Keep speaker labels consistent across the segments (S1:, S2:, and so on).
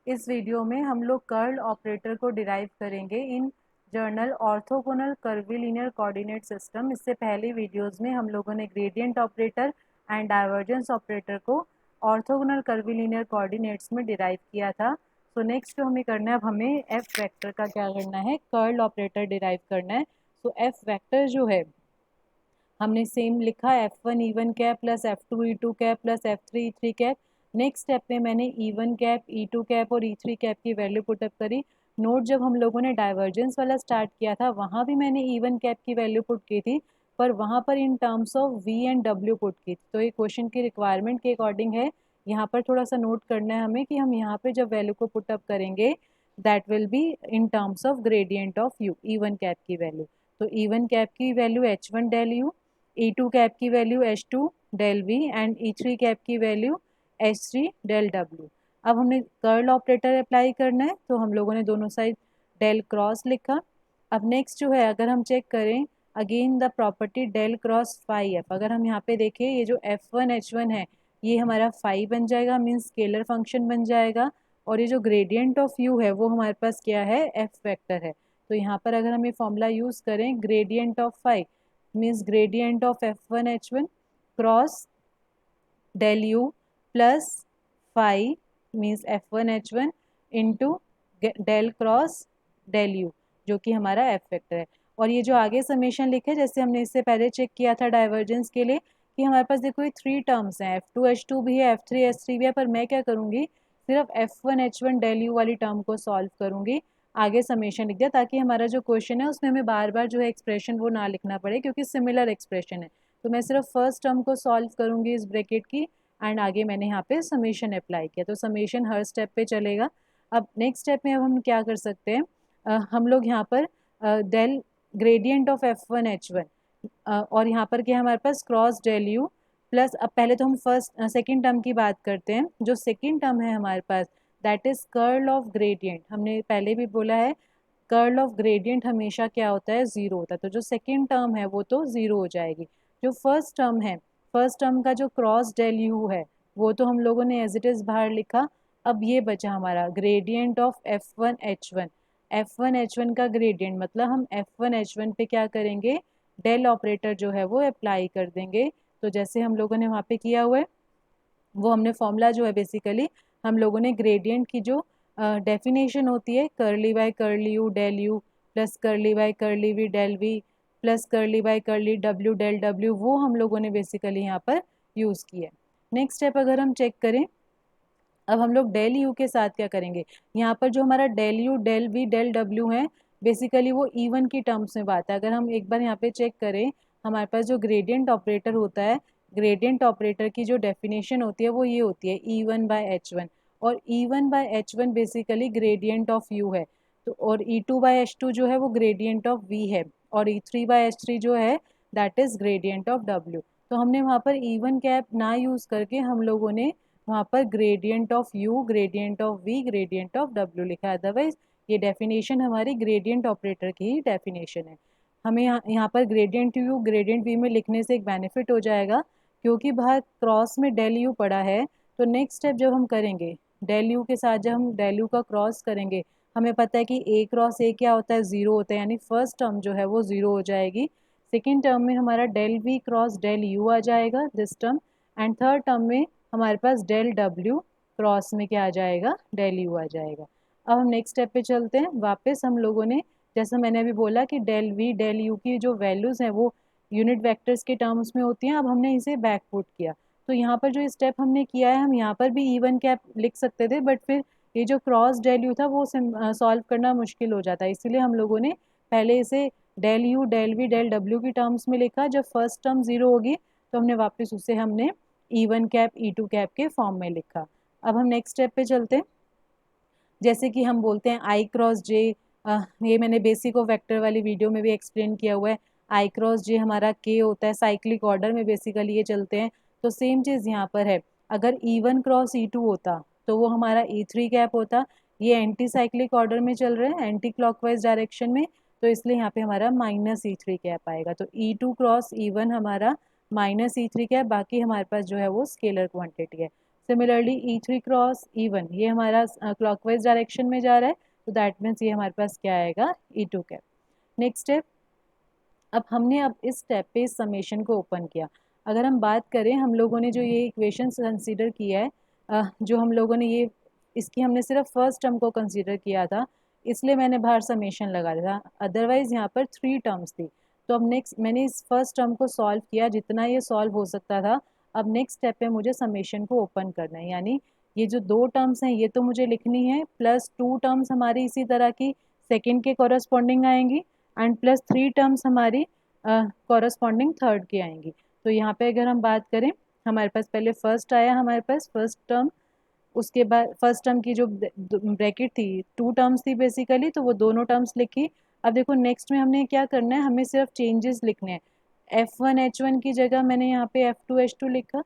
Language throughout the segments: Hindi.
S1: इस वीडियो में हम लोग कर्ल ऑपरेटर को डिराइव करेंगे in general orthogonal curvilinear coordinate system. इससे पहले वीडियोस में हम लोगों ने gradient operator and divergence operator को ऑर्थोगोनल कर्विलिनियर कोऑर्डिनेट्स में डिराइव किया था। सो नेक्स्ट जो हमें करना है, अब हमें एफ वेक्टर का क्या करना है, कर्ल ऑपरेटर डिराइव करना है। सो एफ वेक्टर जो है हमने सेम लिखा F1 E1 cap plus F2 E2 cap plus F3 E3 cap. Next step में मैंने E1 कैप E2 कैप और E3 कैप की वैल्यू पुटअप करी। नोट, जब हम लोगों ने डाइवर्जेंस वाला स्टार्ट किया था वहाँ भी मैंने E1 कैप की वैल्यू पुट की थी, पर वहाँ पर इन terms of V and W put की थी। तो ये क्वेश्चन की रिक्वायरमेंट के अकॉर्डिंग है। यहाँ पर थोड़ा सा नोट करना है हमें कि हम यहाँ पे जब वैल्यू को पुटअप करेंगे that will be in terms of gradient of U, E1 cap की वैल्यू। तो E1 कैप की value H1 del U, E2 cap की value H2 del V and E3 cap की वैल्यू H3 डेल W। अब हमने कर्ल ऑपरेटर अप्लाई करना है, तो हम लोगों ने दोनों साइड डेल क्रॉस लिखा। अब नेक्स्ट जो है, अगर हम चेक करें again the property del cross phi F, अगर हम यहाँ पे देखें ये जो F1 H1 है ये हमारा फाई बन जाएगा, मीन्स स्केलर फंक्शन बन जाएगा। और ये जो ग्रेडियंट ऑफ यू है वो हमारे पास क्या है, एफ वेक्टर है। तो यहाँ पर अगर हम ये फॉर्मूला यूज़ करें, gradient of phi means gradient of F1 H1 cross del U plus phi means F1 H1 into del cross del U, जो कि हमारा एफ वेक्टर है। और ये जो आगे समेशन लिखे, जैसे हमने इससे पहले चेक किया था डाइवर्जेंस के लिए कि हमारे पास देखो ये 3 टर्म्स हैं, F2 H2 भी है, F3 H3 भी है, पर मैं क्या करूँगी सिर्फ F1 H1 डेल यू वाली टर्म को सॉल्व करूँगी। आगे समेशन लिख दिया ताकि हमारा जो क्वेश्चन है उसमें हमें बार बार जो है एक्सप्रेशन वो ना लिखना पड़े, क्योंकि सिमिलर एक्सप्रेशन है। तो मैं सिर्फ फर्स्ट टर्म को सॉल्व करूँगी इस ब्रैकेट की, एंड आगे मैंने यहाँ पे समेशन अप्लाई किया। तो समेशन हर स्टेप पे चलेगा। अब नेक्स्ट स्टेप में अब हम क्या कर सकते हैं, हम लोग यहाँ पर del gradient of F1 H1 और यहाँ पर क्या हमारे पास क्रॉस डेल यू प्लस, अब पहले तो हम फर्स्ट सेकेंड टर्म की बात करते हैं। जो सेकेंड टर्म है हमारे पास that is curl of gradient. हमने पहले भी बोला है कर्ल ऑफ ग्रेडियंट हमेशा क्या होता है, ज़ीरो होता है। तो जो सेकेंड टर्म है वो तो ज़ीरो हो जाएगी। जो फर्स्ट टर्म है, फर्स्ट टर्म का जो क्रॉस डेल यू है वो तो हम लोगों ने एज इट इज़ बाहर लिखा। अब ये बचा हमारा gradient of F1 H1। F1 H1 का ग्रेडियंट मतलब हम F1 H1 पे क्या करेंगे, डेल ऑपरेटर जो है वो अप्लाई कर देंगे। तो जैसे हम लोगों ने वहाँ पे किया हुआ है वो हमने फॉर्मूला जो है बेसिकली हम लोगों ने ग्रेडियंट की जो डेफिनेशन होती है curly by curly U del U plus curly by curly V del V plus curly by curly W del W, वो हम लोगों ने बेसिकली यहाँ पर यूज़ किया है। नेक्स्ट स्टेप अगर हम चेक करें, अब हम लोग डेल यू के साथ क्या करेंगे, यहाँ पर जो हमारा del U del V del W है बेसिकली वो E1 की टर्म्स में बात है। अगर हम एक बार यहाँ पे चेक करें, हमारे पास जो ग्रेडियंट ऑपरेटर होता है, ग्रेडियंट ऑपरेटर की जो डेफिनेशन होती है वो ये होती है E1 बाय H1, और E1 by H1 basically gradient of U है। तो और E2 बाय H2 जो है वो ग्रेडियंट ऑफ V है, और E3 बाय H3 जो है that is gradient of W। तो हमने वहाँ पर E1 कैप ना यूज़ करके हम लोगों ने वहाँ पर gradient of U, gradient of V, gradient of W लिखा है। अदरवाइज ये डेफिनेशन हमारी ग्रेडियंट ऑपरेटर की ही डेफिनेशन है। हमें यहाँ पर ग्रेडियंट U ग्रेडियंट V में लिखने से एक बेनिफिट हो जाएगा, क्योंकि बाहर क्रॉस में डेल U पड़ा है। तो नेक्स्ट स्टेप जब हम करेंगे डेल U के साथ जब हम डेल U का क्रॉस करेंगे, हमें पता है कि A क्रॉस A क्या होता है, ज़ीरो होता है, यानी फर्स्ट टर्म जो है वो ज़ीरो हो जाएगी। सेकेंड टर्म में हमारा del V cross del U आ जाएगा this term, and third term में हमारे पास डेल W क्रॉस में क्या आ जाएगा, डेल U आ जाएगा। अब हम नेक्स्ट स्टेप पे चलते हैं। वापस हम लोगों ने जैसा मैंने अभी बोला कि डेल V डेल U की जो वैल्यूज़ हैं वो यूनिट वेक्टर्स के टर्म्स में होती हैं। अब हमने इसे बैकपुट किया, तो यहाँ पर जो स्टेप हमने किया है हम यहाँ पर भी E1 कैप लिख सकते थे, बट फिर ये जो क्रॉस डेल यू था वो सॉल्व करना मुश्किल हो जाता है, इसीलिए हम लोगों ने पहले इसे del U del V del W की टर्म्स में लिखा। जब फर्स्ट टर्म ज़ीरो होगी तो हमने वापस उसे हमने E1 कैप E2 कैप के फॉर्म में लिखा। अब हम नेक्स्ट स्टेप पे चलते हैं। जैसे कि हम बोलते हैं आई क्रॉस जे, ये मैंने बेसिक ऑफ वेक्टर वाली वीडियो में भी एक्सप्लेन किया हुआ है। आई क्रॉस जे हमारा के होता है, साइक्लिक ऑर्डर में बेसिकली ये चलते हैं। तो सेम चीज़ यहाँ पर है, अगर E1 क्रॉस E2 होता तो वो हमारा E3 कैप होता। ये एंटी साइक्लिक ऑर्डर में चल रहे हैं, एंटी क्लॉकवाइज डायरेक्शन में, तो इसलिए यहाँ पे हमारा माइनस E3 कैप आएगा। तो E2 क्रॉस E1 हमारा माइनस E3 कैप, बाकी हमारे पास जो है वो स्केलर क्वांटिटी है। सिमिलरली E3 क्रॉस E1 ये हमारा क्लॉकवाइज डायरेक्शन में जा रहा है, तो दैट मीन्स ये हमारे पास क्या आएगा, E2 कैप। नेक्स्ट स्टेप, अब हमने इस स्टेप पे इस समेशन को ओपन किया। अगर हम बात करें, हम लोगों ने जो ये इक्वेशन कंसीडर किया है, जो हम लोगों ने ये इसकी हमने सिर्फ फर्स्ट टर्म को कंसीडर किया था, इसलिए मैंने बाहर समेशन लगा दिया था, अदरवाइज यहाँ पर 3 टर्म्स थी। तो अब नेक्स्ट मैंने इस फर्स्ट टर्म को सॉल्व किया जितना ये सॉल्व हो सकता था। अब नेक्स्ट स्टेप पे मुझे समेशन को ओपन करना है, यानी ये जो 2 टर्म्स हैं ये तो मुझे लिखनी है, प्लस 2 टर्म्स हमारी इसी तरह की सेकेंड के कॉरस्पॉन्डिंग आएंगी, एंड प्लस 3 टर्म्स हमारी कॉरस्पॉन्डिंग थर्ड की आएंगी। तो यहाँ पे अगर हम बात करें, हमारे पास पहले फर्स्ट आया, हमारे पास फर्स्ट टर्म, उसके बाद फर्स्ट टर्म की जो ब्रैकेट थी 2 टर्म्स थी बेसिकली, तो वो दोनों टर्म्स लिखी। अब देखो नेक्स्ट में हमने क्या करना है, हमें सिर्फ चेंजेस लिखने हैं। F1H1 की जगह मैंने यहाँ पे F2H2 लिखा,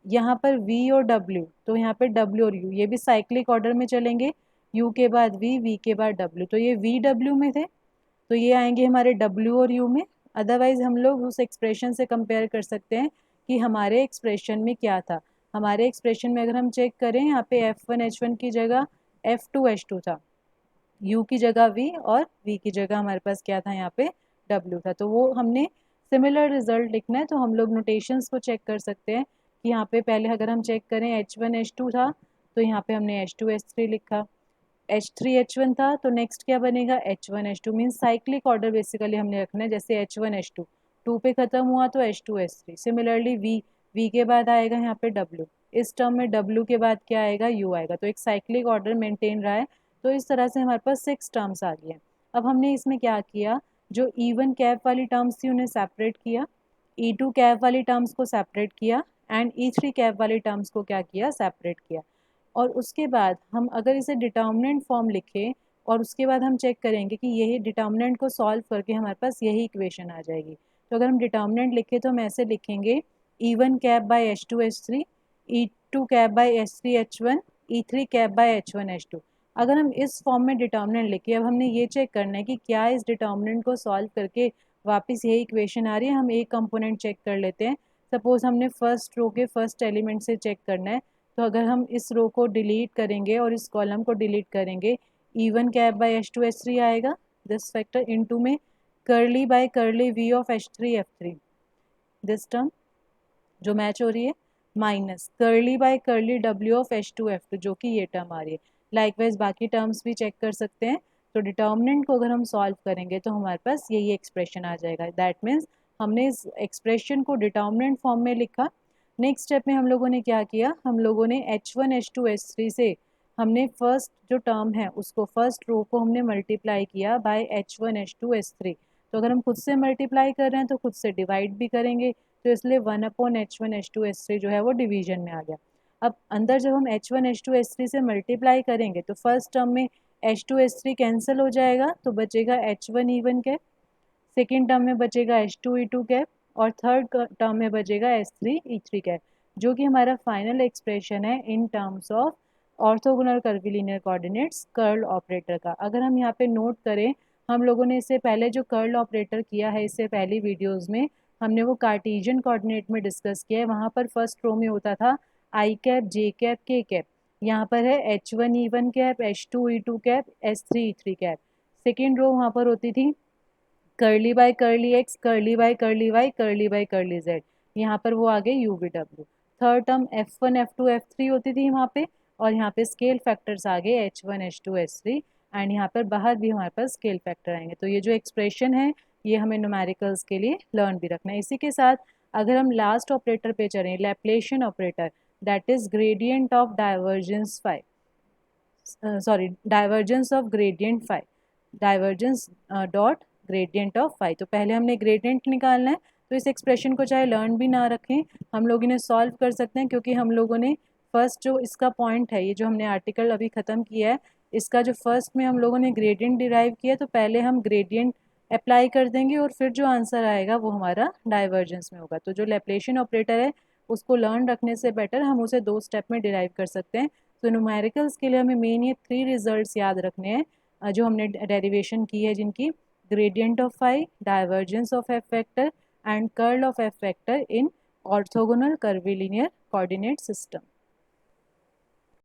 S1: यहाँ पर V और W, तो यहाँ पे W और U ये भी साइक्लिक ऑर्डर में चलेंगे, U के बाद V के बाद W, तो ये VW में थे, तो ये आएंगे हमारे W और U में। अदरवाइज हम लोग उस एक्सप्रेशन से कंपेयर कर सकते हैं कि हमारे एक्सप्रेशन में क्या था। हमारे एक्सप्रेशन में अगर हम चेक करें, यहाँ पे F1H1 की जगह F2H2 था, U की जगह V और V की जगह हमारे पास क्या था, यहाँ पे W था। तो वो हमने सिमिलर रिजल्ट लिखना है, तो हम लोग नोटेशंस को चेक कर सकते हैं कि यहाँ पे पहले अगर हम चेक करें H1H2 था, तो यहाँ पे हमने H2H3 लिखा, H3H1 था, तो नेक्स्ट क्या बनेगा, H1H2, means cyclic order basically हमने रखना है, जैसे H1H2 2 पे खत्म हुआ तो H2H3। सिमिलरली V के बाद आएगा यहाँ पे W, इस टर्म में W के बाद क्या आएगा, U आएगा, तो एक साइक्लिक ऑर्डर मेंटेन रहा है। तो इस तरह से हमारे पास 6 टर्म्स आ गई हैं। अब हमने इसमें क्या किया, जो E1 कैप वाली टर्म्स थी उन्हें सेपरेट किया, E2 कैप वाली टर्म्स को सेपरेट किया, एंड E3 कैप वाली टर्म्स को क्या किया, सेपरेट किया। और उसके बाद हम अगर इसे डिटर्मिनेंट फॉर्म लिखें, और उसके बाद हम चेक करेंगे कि यही डिटर्मिनेंट को सॉल्व करके हमारे पास यही इक्वेशन आ जाएगी। तो अगर हम डिटर्मिनेंट लिखें तो हम ऐसे लिखेंगे, E1 cap by H2H3, E2 cap by H3H1, E3 cap by H1H2। अगर हम इस फॉर्म में डिटर्मिनेंट लिखे, अब हमने ये चेक करना है कि क्या इस डिटर्मिनेंट को सॉल्व करके वापस यही इक्वेशन आ रही है। हम एक कंपोनेंट चेक कर लेते हैं। सपोज हमने फर्स्ट रो के फर्स्ट एलिमेंट से चेक करना है, तो अगर हम इस रो को डिलीट करेंगे और इस कॉलम को डिलीट करेंगे, E1 कैप बाई H2H3 आएगा, दिस फैक्टर इनटू में curly by curly V of H3F3, this term जो मैच हो रही है, minus curly by curly W of H2F2 जो कि ये टर्म आ रही है। लाइकवाइज बाकी टर्म्स भी चेक कर सकते हैं। तो डिटर्मिनेंट को अगर हम सॉल्व करेंगे तो हमारे पास यही एक्सप्रेशन आ जाएगा। दैट मीन्स हमने इस एक्सप्रेशन को डिटर्मिनेंट फॉर्म में लिखा। नेक्स्ट स्टेप में हम लोगों ने क्या किया, हम लोगों ने H1 H2 H3 से हमने फर्स्ट जो टर्म है उसको, फर्स्ट रो को हमने मल्टीप्लाई किया बाय H1 H2 H3। तो अगर हम खुद से मल्टीप्लाई कर रहे हैं तो खुद से डिवाइड भी करेंगे, तो इसलिए 1/H1 H2 H3 जो है वो डिवीजन में आ गया। अब अंदर जब हम H1 H2 H3 से मल्टीप्लाई करेंगे तो फर्स्ट टर्म में H2 H3 कैंसिल हो जाएगा, तो बचेगा H1 E1 cap, second term में बचेगा H2 E2 कैप, और थर्ड टर्म में बचेगा H3 E3 कैप, जो कि हमारा फाइनल एक्सप्रेशन है इन terms of orthogonal curvilinear coordinates curl operator का। अगर हम यहाँ पे नोट करें, हम लोगों ने इससे पहले जो कर्ल ऑपरेटर किया है, इससे पहली वीडियोज़ में हमने वो कार्टेशियन कोऑर्डिनेट में डिस्कस किया है। वहाँ पर फर्स्ट रो में होता था I cap, J cap, K cap, यहाँ पर है H1 E1 cap, H2 E2 cap, H3 E3 cap. Second row वहाँ पर होती थी curly by curly X, curly by curly Y, curly by curly Z, यहाँ पर वो आ गए UVW। Third term F1 F2 F3 होती थी वहाँ पे, और यहाँ पे स्केल फैक्टर्स आ गए H1 H2 H3, एंड यहाँ पर बाहर भी हमारे पास स्केल फैक्टर आएंगे। तो ये जो एक्सप्रेशन है ये हमें न्यूमेरिकल्स के लिए लर्न भी रखना है। इसी के साथ अगर हम लास्ट ऑपरेटर पे चलें, Laplacian operator, that is gradient of divergence phi, divergence of gradient phi, divergence dot gradient of phi. तो पहले हमने ग्रेडियंट निकालना है, तो इस एक्सप्रेशन को चाहे लर्न भी ना रखें, हम लोग इन्हें सॉल्व कर सकते हैं, क्योंकि हम लोगों ने फर्स्ट जो इसका पॉइंट है, ये जो हमने आर्टिकल अभी ख़त्म किया है, इसका जो फर्स्ट में हम लोगों ने ग्रेडियंट डिराइव किया, तो पहले हम ग्रेडियंट अप्लाई कर देंगे और फिर जो आंसर आएगा वो हमारा डाइवर्जेंस में होगा। तो जो लैप्लेशियन ऑपरेटर है उसको लर्न रखने से बेटर हम उसे 2 स्टेप में डिराइव कर सकते हैं। तो न्यूमेरिकल्स के लिए हमें मेन ये 3 रिजल्ट्स याद रखने हैं जो हमने डेरिवेशन की है, जिनकी gradient of phi, divergence of f vector and curl of f vector in orthogonal curvilinear coordinate system.